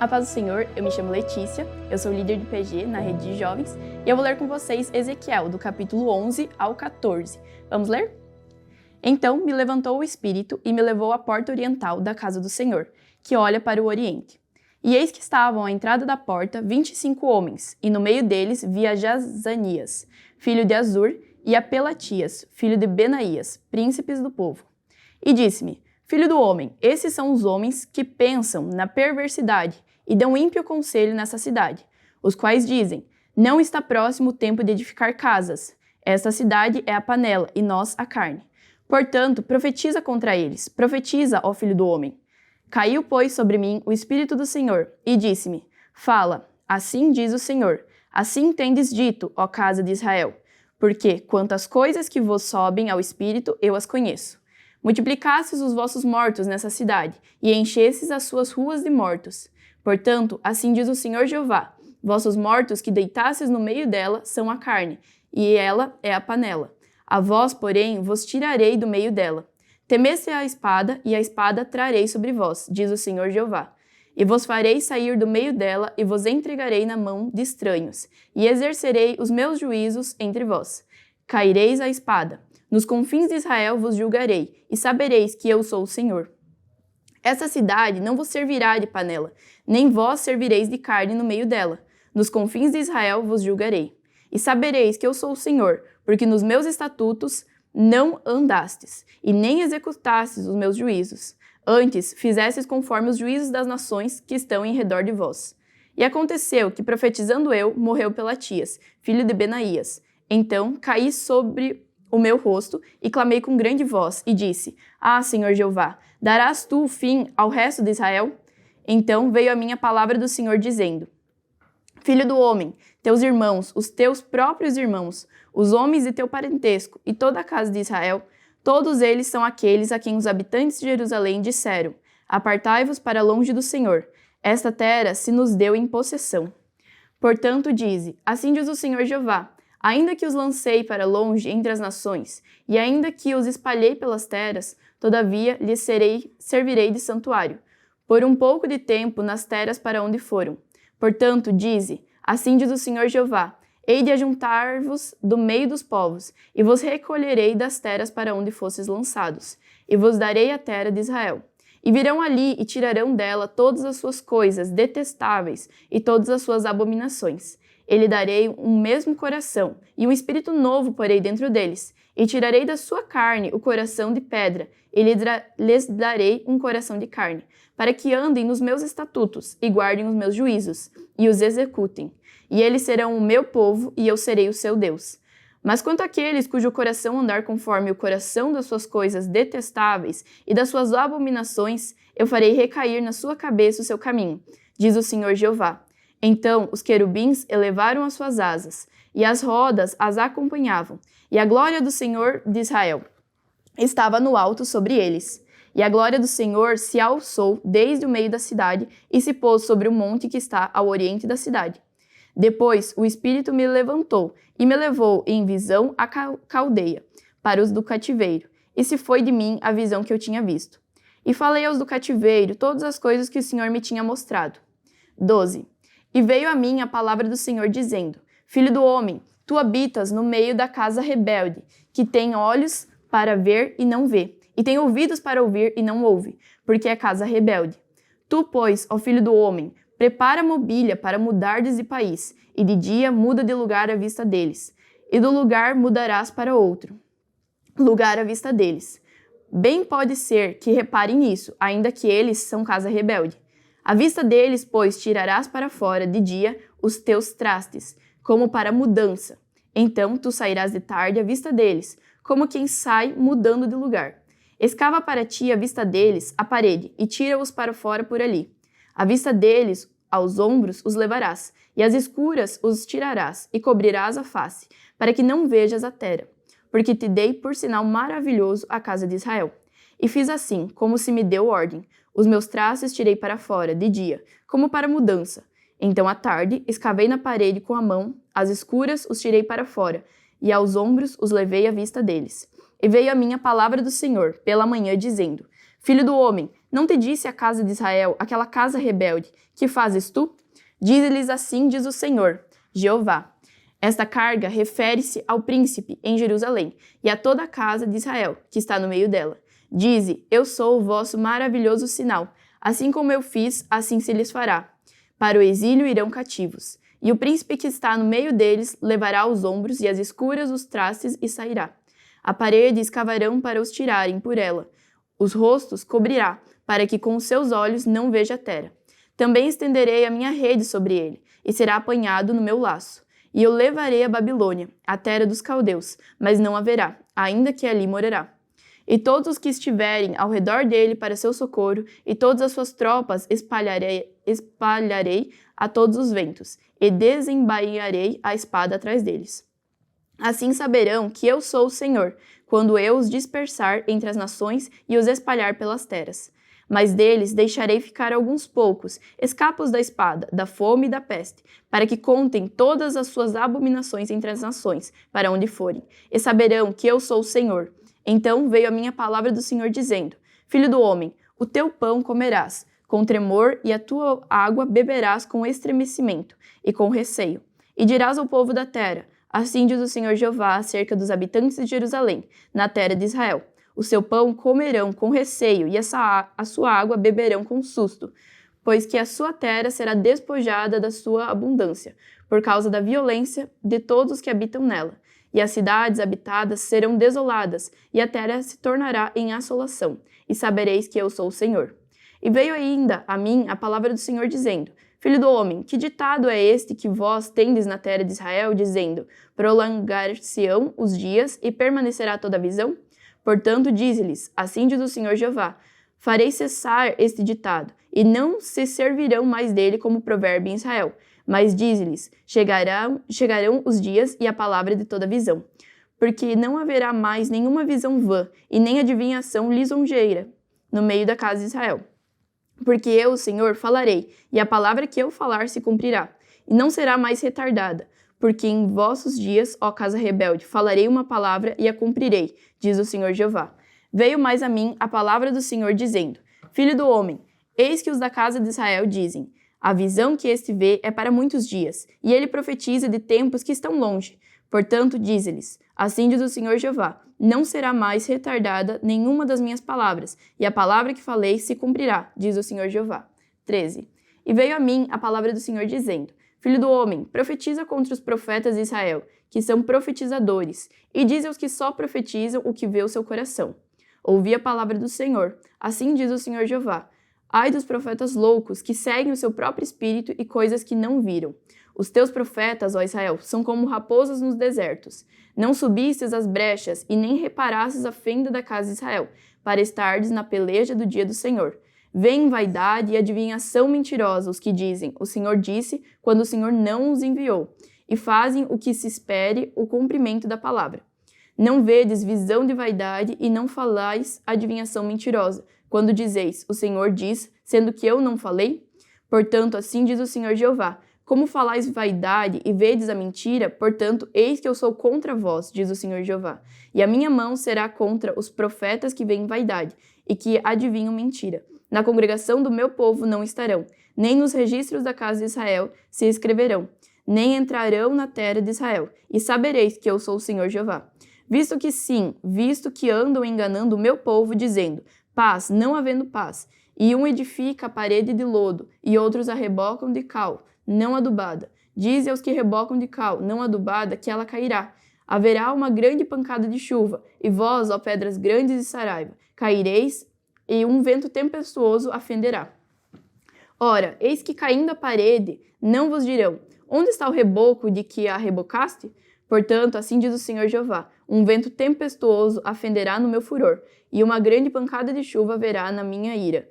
A paz do Senhor, eu me chamo Letícia, eu sou líder de PG na rede de jovens e eu vou ler com vocês Ezequiel, do capítulo 11 ao 14. Vamos ler? Então me levantou o Espírito e me levou à porta oriental da casa do Senhor, que olha para o oriente. E eis que estavam à entrada da porta 25 homens, e no meio deles via Jazanias, filho de Azur, e a Pelatias, filho de Benaías, príncipes do povo. E disse-me: Filho do homem, esses são os homens que pensam na perversidade e dão ímpio conselho nessa cidade, os quais dizem: Não está próximo o tempo de edificar casas. Esta cidade é a panela e nós a carne. Portanto, profetiza contra eles, profetiza, ó filho do homem. Caiu, pois, sobre mim o Espírito do Senhor, e disse-me: Fala, assim diz o Senhor, assim tendes dito, ó casa de Israel, porque quantas coisas que vos sobem ao Espírito, eu as conheço. Multiplicastes os vossos mortos nessa cidade, e enchestes as suas ruas de mortos. Portanto, assim diz o Senhor Jeová: Vossos mortos que deitastes no meio dela são a carne, e ela é a panela. A vós, porém, vos tirarei do meio dela. Temeste a espada, e a espada trarei sobre vós, diz o Senhor Jeová. E vos farei sair do meio dela, e vos entregarei na mão de estranhos, e exercerei os meus juízos entre vós. Caireis a espada. Nos confins de Israel vos julgarei, e sabereis que eu sou o Senhor. Essa cidade não vos servirá de panela, nem vós servireis de carne no meio dela. Nos confins de Israel vos julgarei. E sabereis que eu sou o Senhor, porque nos meus estatutos não andastes, e nem executastes os meus juízos. Antes, fizestes conforme os juízos das nações que estão em redor de vós. E aconteceu que, profetizando eu, morreu Pelatias, filho de Benaías. Então, caí sobre o meu rosto e clamei com grande voz, e disse: Ah, Senhor Jeová, darás tu o fim ao resto de Israel? Então veio a mim a palavra do Senhor, dizendo: Filho do homem, teus irmãos, os teus próprios irmãos, os homens de teu parentesco e toda a casa de Israel, todos eles são aqueles a quem os habitantes de Jerusalém disseram: Apartai-vos para longe do Senhor, esta terra se nos deu em possessão. Portanto, dize: Assim diz o Senhor Jeová: Ainda que os lancei para longe entre as nações, e ainda que os espalhei pelas terras, todavia lhes servirei de santuário, por um pouco de tempo nas terras para onde foram. Portanto, dize: Assim diz o Senhor Jeová: Hei de ajuntar-vos do meio dos povos, e vos recolherei das terras para onde fostes lançados, e vos darei a terra de Israel. E virão ali e tirarão dela todas as suas coisas detestáveis e todas as suas abominações. E lhe darei um mesmo coração, e um espírito novo porei dentro deles, e tirarei da sua carne o coração de pedra, e lhes darei um coração de carne, para que andem nos meus estatutos, e guardem os meus juízos, e os executem. E eles serão o meu povo, e eu serei o seu Deus. Mas quanto àqueles cujo coração andar conforme o coração das suas coisas detestáveis e das suas abominações, eu farei recair na sua cabeça o seu caminho, diz o Senhor Jeová. Então os querubins elevaram as suas asas, e as rodas as acompanhavam, e a glória do Senhor de Israel estava no alto sobre eles. E a glória do Senhor se alçou desde o meio da cidade e se pôs sobre o monte que está ao oriente da cidade. Depois o Espírito me levantou e me levou em visão à Caldeia, para os do cativeiro, e se foi de mim a visão que eu tinha visto. E falei aos do cativeiro todas as coisas que o Senhor me tinha mostrado. 12. E veio a mim a palavra do Senhor, dizendo: Filho do homem, tu habitas no meio da casa rebelde, que tem olhos para ver e não vê, e tem ouvidos para ouvir e não ouve, porque é casa rebelde. Tu, pois, ó filho do homem, prepara mobília para mudardes de país, e de dia muda de lugar à vista deles, e do lugar mudarás para outro lugar à vista deles. Bem pode ser que reparem nisso, ainda que eles são casa rebelde. À vista deles, pois, tirarás para fora de dia os teus trastes, como para mudança. Então tu sairás de tarde à vista deles, como quem sai mudando de lugar. Escava para ti à vista deles a parede, e tira-os para fora por ali. À vista deles, aos ombros, os levarás, e às escuras os tirarás, e cobrirás a face, para que não vejas a terra. Porque te dei por sinal maravilhoso a casa de Israel. E fiz assim, como se me deu ordem. Os meus trastes tirei para fora, de dia, como para mudança. Então, à tarde, escavei na parede com a mão, às escuras os tirei para fora, e aos ombros os levei à vista deles. E veio a mim a palavra do Senhor, pela manhã, dizendo: Filho do homem, Não te disse a casa de Israel, aquela casa rebelde, que fazes tu? Diz-lhes assim, diz o Senhor, Jeová. Esta carga refere-se ao príncipe em Jerusalém e a toda a casa de Israel, que está no meio dela. Dize, eu sou o vosso maravilhoso sinal. Assim como eu fiz, assim se lhes fará. Para o exílio irão cativos. E o príncipe que está no meio deles levará os ombros e as escuras os trastes e sairá. A parede escavarão para os tirarem por ela. Os rostos cobrirá, para que com os seus olhos não veja a terra. Também estenderei a minha rede sobre ele, e será apanhado no meu laço. E eu levarei a Babilônia, a terra dos caldeus, mas não haverá, ainda que ali morará. E todos os que estiverem ao redor dele para seu socorro, e todas as suas tropas espalharei a todos os ventos, e desembainharei a espada atrás deles. Assim saberão que eu sou o Senhor, quando eu os dispersar entre as nações e os espalhar pelas terras. Mas deles deixarei ficar alguns poucos, escapos da espada, da fome e da peste, para que contem todas as suas abominações entre as nações, para onde forem, e saberão que eu sou o Senhor. Então veio a minha palavra do Senhor dizendo, Filho do homem, o teu pão comerás, com tremor, e a tua água beberás com estremecimento e com receio. E dirás ao povo da terra, assim diz o Senhor Jeová acerca dos habitantes de Jerusalém, na terra de Israel. O seu pão comerão com receio, e a sua água beberão com susto, pois que a sua terra será despojada da sua abundância, por causa da violência de todos os que habitam nela. E as cidades habitadas serão desoladas, e a terra se tornará em assolação, e sabereis que eu sou o Senhor. E veio ainda a mim a palavra do Senhor dizendo, Filho do homem, que ditado é este que vós tendes na terra de Israel, dizendo, prolongar-se-ão os dias e permanecerá toda a visão? Portanto, dize-lhes, assim diz o Senhor Jeová, farei cessar este ditado, e não se servirão mais dele como provérbio em Israel. Mas dize-lhes, chegarão os dias e a palavra de toda visão. Porque não haverá mais nenhuma visão vã, e nem adivinhação lisonjeira no meio da casa de Israel. Porque eu, o Senhor, falarei, e a palavra que eu falar se cumprirá, e não será mais retardada. Porque em vossos dias, ó casa rebelde, falarei uma palavra e a cumprirei, diz o Senhor Jeová. Veio mais a mim a palavra do Senhor dizendo, Filho do homem, eis que os da casa de Israel dizem, a visão que este vê é para muitos dias, e ele profetiza de tempos que estão longe. Portanto, dize-lhes, assim diz o Senhor Jeová, não será mais retardada nenhuma das minhas palavras, e a palavra que falei se cumprirá, diz o Senhor Jeová. 13. E veio a mim a palavra do Senhor dizendo, Filho do homem, profetiza contra os profetas de Israel, que são profetizadores, e diz aos que só profetizam o que vê o seu coração. Ouvi a palavra do Senhor, assim diz o Senhor Jeová. Ai dos profetas loucos, que seguem o seu próprio espírito e coisas que não viram. Os teus profetas, ó Israel, são como raposas nos desertos. Não subistes as brechas e nem reparastes a fenda da casa de Israel, para estardes na peleja do dia do Senhor. Vem vaidade e adivinhação mentirosa os que dizem, o Senhor disse, quando o Senhor não os enviou, e fazem o que se espere o cumprimento da palavra. Não vedes visão de vaidade e não falais adivinhação mentirosa, quando dizeis, o Senhor diz, sendo que eu não falei? Portanto, assim diz o Senhor Jeová, como falais vaidade e vedes a mentira, portanto, eis que eu sou contra vós, diz o Senhor Jeová, e a minha mão será contra os profetas que veem vaidade e que adivinham mentira. Na congregação do meu povo não estarão, nem nos registros da casa de Israel se escreverão, nem entrarão na terra de Israel, e sabereis que eu sou o Senhor Jeová. Visto que andam enganando o meu povo, dizendo, paz, não havendo paz, e um edifica a parede de lodo, e outros a rebocam de cal, não adubada. Dize aos que rebocam de cal, não adubada, que ela cairá. Haverá uma grande pancada de chuva, e vós, ó pedras grandes de Saraiva, caireis, e um vento tempestuoso a fenderá. Ora, eis que caindo a parede, não vos dirão, onde está o reboco de que a rebocaste? Portanto, assim diz o Senhor Jeová, um vento tempestuoso a fenderá no meu furor, e uma grande pancada de chuva haverá na minha ira,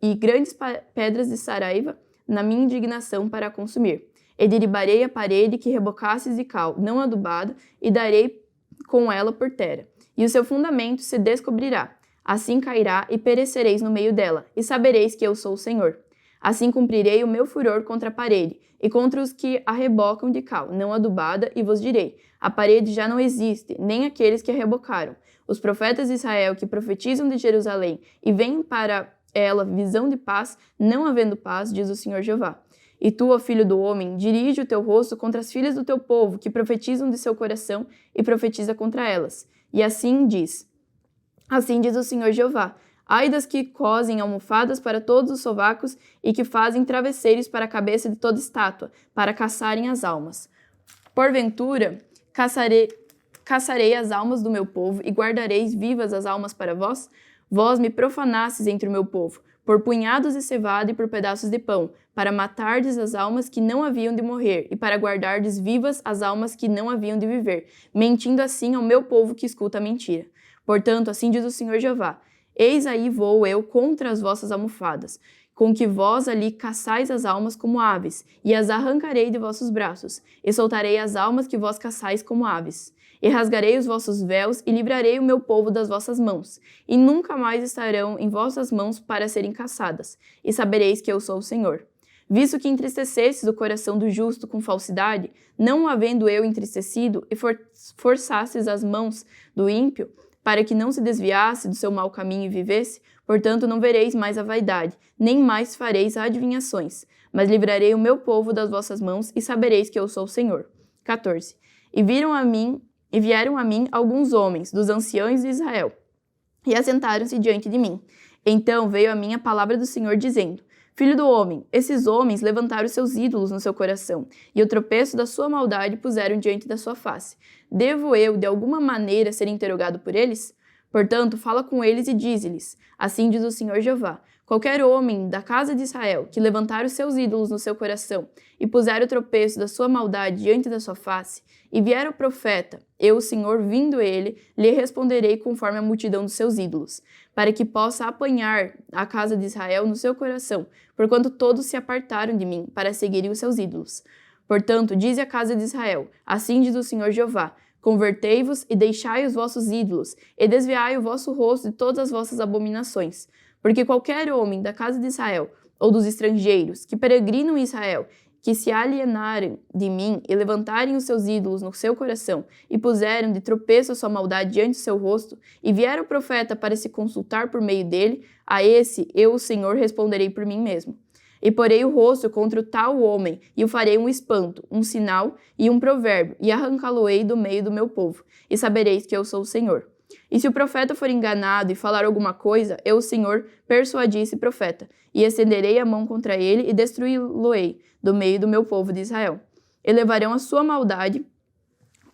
e grandes pedras de Saraiva na minha indignação para consumir. E derribarei a parede que rebocastes de cal, não adubada, e darei com ela por terra, e o seu fundamento se descobrirá. Assim cairá e perecereis no meio dela, e sabereis que eu sou o Senhor. Assim cumprirei o meu furor contra a parede, e contra os que a rebocam de cal, não adubada, e vos direi, a parede já não existe, nem aqueles que a rebocaram. Os profetas de Israel que profetizam de Jerusalém e vêm para ela visão de paz, não havendo paz, diz o Senhor Jeová. E tu, ó filho do homem, dirige o teu rosto contra as filhas do teu povo, que profetizam de seu coração, e profetiza contra elas. E assim diz o Senhor Jeová: ai das que cosem almofadas para todos os sovacos e que fazem travesseiros para a cabeça de toda estátua, para caçarem as almas. Porventura, caçarei as almas do meu povo e guardareis vivas as almas para vós? Vós me profanastes entre o meu povo, por punhados de cevada e por pedaços de pão, para matardes as almas que não haviam de morrer e para guardardes vivas as almas que não haviam de viver, mentindo assim ao meu povo que escuta a mentira. Portanto, assim diz o Senhor Jeová: eis aí vou eu contra as vossas almofadas, com que vós ali caçais as almas como aves, e as arrancarei de vossos braços, e soltarei as almas que vós caçais como aves. E rasgarei os vossos véus, e livrarei o meu povo das vossas mãos, e nunca mais estarão em vossas mãos para serem caçadas, e sabereis que eu sou o Senhor. Visto que entristecestes o coração do justo com falsidade, não havendo eu entristecido, e forçastes as mãos do ímpio, para que não se desviasse do seu mau caminho e vivesse, portanto não vereis mais a vaidade, nem mais fareis adivinhações, mas livrarei o meu povo das vossas mãos, e sabereis que eu sou o Senhor. 14. E vieram a mim alguns homens, dos anciãos de Israel, e assentaram-se diante de mim. Então veio a mim a palavra do Senhor, dizendo: filho do homem, esses homens levantaram seus ídolos no seu coração, e o tropeço da sua maldade puseram diante da sua face. Devo eu, de alguma maneira, ser interrogado por eles? Portanto, fala com eles e dize-lhes: assim diz o Senhor Jeová: qualquer homem da casa de Israel que levantar os seus ídolos no seu coração e puser o tropeço da sua maldade diante da sua face, e vier o profeta, eu, o Senhor, vindo ele, lhe responderei conforme a multidão dos seus ídolos, para que possa apanhar a casa de Israel no seu coração, porquanto todos se apartaram de mim para seguirem os seus ídolos. Portanto, dize a casa de Israel: assim diz o Senhor Jeová: convertei-vos e deixai os vossos ídolos, e desviai o vosso rosto de todas as vossas abominações. Porque qualquer homem da casa de Israel, ou dos estrangeiros, que peregrinam em Israel, que se alienarem de mim e levantarem os seus ídolos no seu coração, e puserem de tropeço a sua maldade diante do seu rosto, e vier o profeta para se consultar por meio dele, a esse eu, o Senhor, responderei por mim mesmo. E porei o rosto contra o tal homem, e o farei um espanto, um sinal e um provérbio, e arrancá-lo-ei do meio do meu povo, e sabereis que eu sou o Senhor. E se o profeta for enganado e falar alguma coisa, eu, o Senhor, persuadi esse profeta, e estenderei a mão contra ele e destruí-lo-ei do meio do meu povo de Israel. E levarão a sua maldade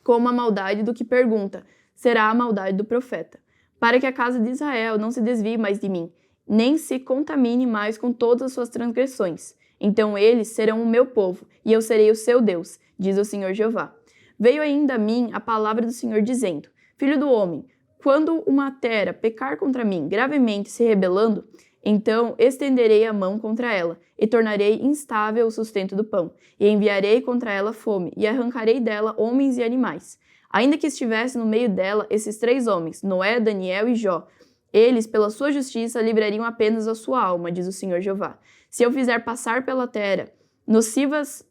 como a maldade do que pergunta, será a maldade do profeta, para que a casa de Israel não se desvie mais de mim, nem se contamine mais com todas as suas transgressões. Então eles serão o meu povo, e eu serei o seu Deus, diz o Senhor Jeová. Veio ainda a mim a palavra do Senhor dizendo: filho do homem, quando uma terra pecar contra mim, gravemente se rebelando, então estenderei a mão contra ela, e tornarei instável o sustento do pão, e enviarei contra ela fome, e arrancarei dela homens e animais. Ainda que estivesse no meio dela esses 3 homens, Noé, Daniel e Jó, eles, pela sua justiça, livrariam apenas a sua alma, diz o Senhor Jeová. Se eu fizer passar pela terra nocivas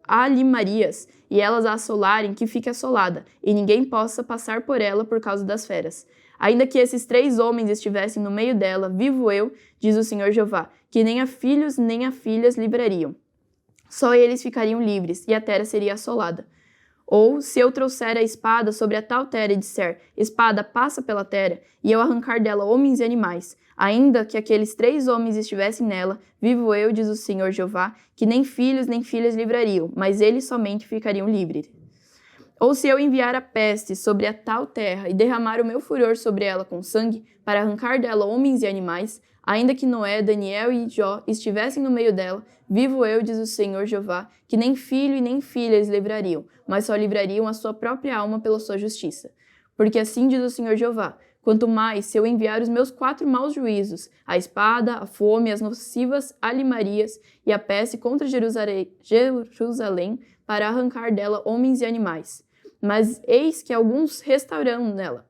alimarias, e elas a assolarem, que fique assolada, e ninguém possa passar por ela por causa das feras. Ainda que esses 3 homens estivessem no meio dela, vivo eu, diz o Senhor Jeová, que nem a filhos nem a filhas livrariam. Só eles ficariam livres, e a terra seria assolada. Ou, se eu trouxer a espada sobre a tal terra e disser: espada, passa pela terra, e eu arrancar dela homens e animais, ainda que aqueles 3 homens estivessem nela, vivo eu, diz o Senhor Jeová, que nem filhos nem filhas livrariam, mas eles somente ficariam livres. Ou se eu enviar a peste sobre a tal terra e derramar o meu furor sobre ela com sangue, para arrancar dela homens e animais, ainda que Noé, Daniel e Jó estivessem no meio dela, vivo eu, diz o Senhor Jeová, que nem filho e nem filha eles livrariam, mas só livrariam a sua própria alma pela sua justiça. Porque assim diz o Senhor Jeová: quanto mais se eu enviar os meus 4 maus juízos, a espada, a fome, as nocivas alimarias e a peste contra Jerusalém, para arrancar dela homens e animais. Mas eis que alguns restarão nela,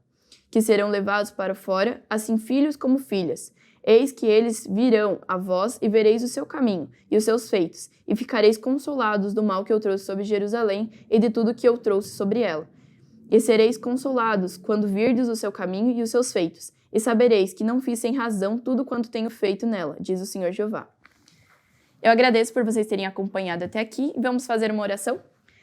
que serão levados para fora, assim filhos como filhas. Eis que eles virão a vós e vereis o seu caminho e os seus feitos, e ficareis consolados do mal que eu trouxe sobre Jerusalém e de tudo que eu trouxe sobre ela. E sereis consolados quando virdes o seu caminho e os seus feitos, e sabereis que não fiz sem razão tudo quanto tenho feito nela, diz o Senhor Jeová. Eu agradeço por vocês terem acompanhado até aqui e vamos fazer uma oração?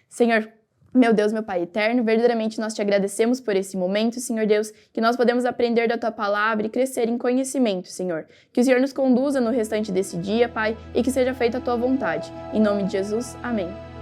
Senhor, meu Deus, meu Pai eterno, verdadeiramente nós te agradecemos por esse momento, Senhor Deus, que nós podemos aprender da Tua Palavra e crescer em conhecimento, Senhor. Que o Senhor nos conduza no restante desse dia, Pai, e que seja feita a Tua vontade. Em nome de Jesus, amém.